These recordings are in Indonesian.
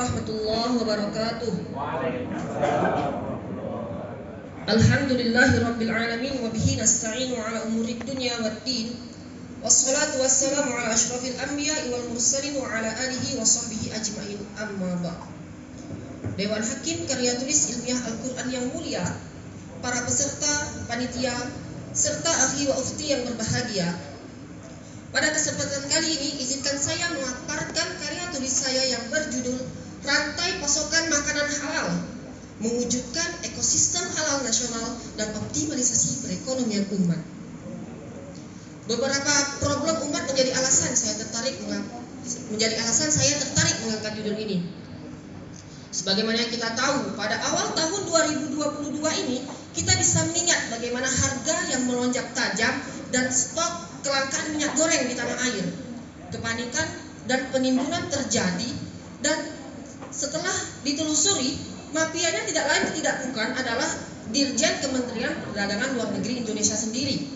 warahmatullahi wabarakatuh. Alhamdulillahi rabbil alamin wa bihi nasta'inu ala umurid dunya waddin. Wassalatu wassalamu ala asyrafil anbiya'i wal mursalin wa ala alihi wa sahbihi ajma'in, amma ba'd. Dewan Hakim Karya Tulis Ilmiah Al-Quran yang mulia, para peserta, panitia, serta akhi wa ukhti yang berbahagia, pada kesempatan kali ini izinkan saya memaparkan karya tulis saya yang berjudul Rantai Pasokan Makanan Halal, mewujudkan ekosistem halal nasional dan optimalisasi perekonomian umat. Beberapa problem umat menjadi alasan saya tertarik mengangkat judul ini. Sebagaimana yang kita tahu, pada awal tahun 2022 ini kita bisa mengingat bagaimana harga yang melonjak tajam dan stok kelangkaan minyak goreng di tanah air. Kepanikan dan penimbunan terjadi, dan setelah ditelusuri, mafianya tidak lain tidak bukan adalah Dirjen Kementerian Perdagangan Luar Negeri Indonesia sendiri.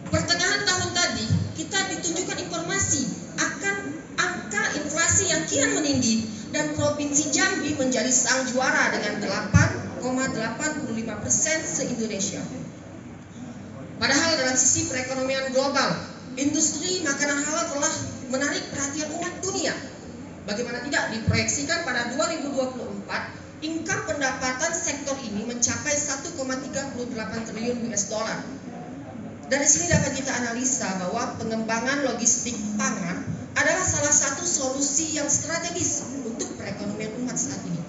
Pertengahan tahun tadi kita ditunjukkan informasi akan angka inflasi yang kian meninggi dan Provinsi Jambi menjadi sang juara dengan 8,85% se-Indonesia. Padahal dalam sisi perekonomian global, industri makanan halal telah menarik perhatian umat dunia. Bagaimana tidak, diproyeksikan pada 2024 income pendapatan sektor ini mencapai 1,38 triliun US dollar. Dari sini dapat kita analisa bahwa pengembangan logistik pangan adalah salah satu solusi yang strategis untuk perekonomian umat saat ini.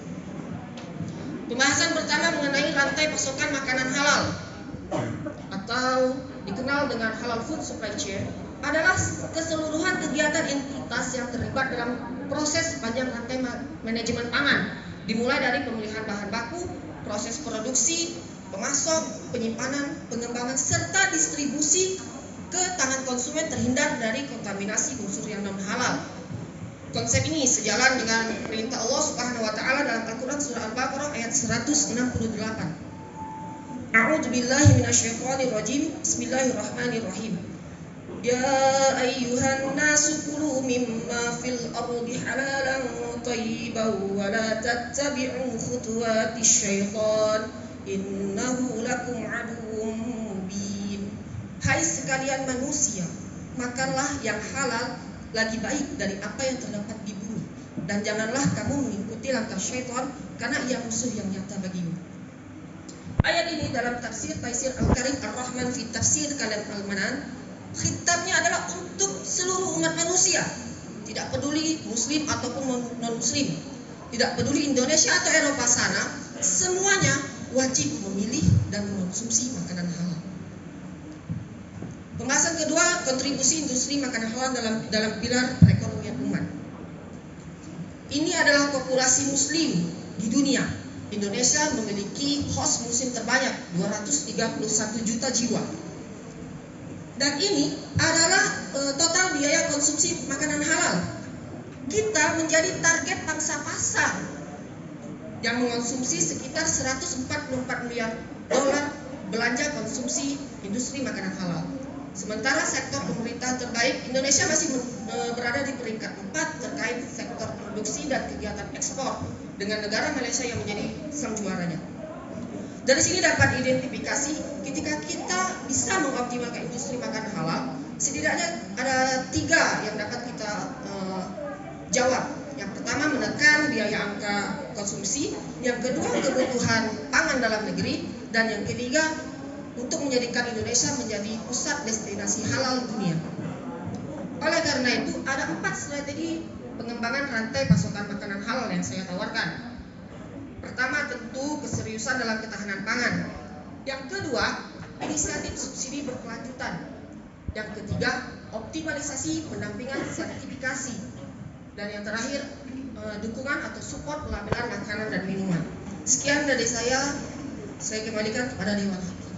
Pembahasan pertama mengenai rantai pasokan makanan halal atau dikenal dengan halal food supply chain adalah keseluruhan kegiatan entitas yang terlibat dalam proses sepanjang rantai manajemen pangan, dimulai dari pemilihan bahan baku, proses produksi, pemasok, penyimpanan, pengembangan, serta distribusi ke tangan konsumen terhindar dari kontaminasi unsur yang non-halal. Konsep ini sejalan dengan perintah Allah Subhanahu wa taala dalam Al-Qur'an surah Al-Baqarah ayat 168. A'udzu billahi minasyaitonir rajim. Bismillahirrahmanirrahim. Ya ayyuhan nasu kulu mimma fil ardi halalan thayyiban wa la tattabi'u khutuwatis syaitan innahu lakum aduwwum mubin. Hai sekalian manusia, makanlah yang halal lagi baik dari apa yang terdapat di bumi, dan janganlah kamu mengikuti langkah syaitan, karena ia musuh yang nyata bagimu. Ayat ini dalam tafsir Taisir Al-Karim Ar-Rahman fi Tafsir Kalam Al-Manan, khitabnya adalah untuk seluruh umat manusia, tidak peduli muslim ataupun non-muslim, tidak peduli Indonesia atau Eropa sana, semuanya wajib memilih dan mengonsumsi makanan halal. Pembahasan kedua, kontribusi industri makanan halal dalam pilar perekonomian umat. Ini adalah populasi muslim di dunia. Indonesia memiliki host muslim terbanyak, 231 juta jiwa. Dan ini adalah total biaya konsumsi makanan halal. Kita menjadi target pangsa pasar yang mengonsumsi sekitar 144 miliar dolar belanja konsumsi industri makanan halal. Sementara sektor pemerintah terbaik, Indonesia masih berada di peringkat 4 terkait sektor produksi dan kegiatan ekspor, dengan negara Malaysia yang menjadi sang juaranya. Dari sini dapat identifikasi ketika kita bisa mengoptimalkan industri makanan halal, setidaknya ada 3 yang dapat kita jawab. Yang pertama, menekan biaya angka konsumsi. Yang kedua, kebutuhan pangan dalam negeri. Dan yang ketiga, untuk menjadikan Indonesia menjadi pusat destinasi halal dunia. Oleh karena itu, ada 4 strategi pengembangan rantai pasokan makanan halal yang saya tawarkan. Pertama, tentu keseriusan dalam ketahanan pangan. Yang kedua, inisiatif subsidi berkelanjutan. Yang ketiga, optimalisasi pendampingan sertifikasi. Dan yang terakhir, dukungan atau support pelabelan makanan dan minuman. Sekian dari saya kembalikan kepada Dewan Hakim.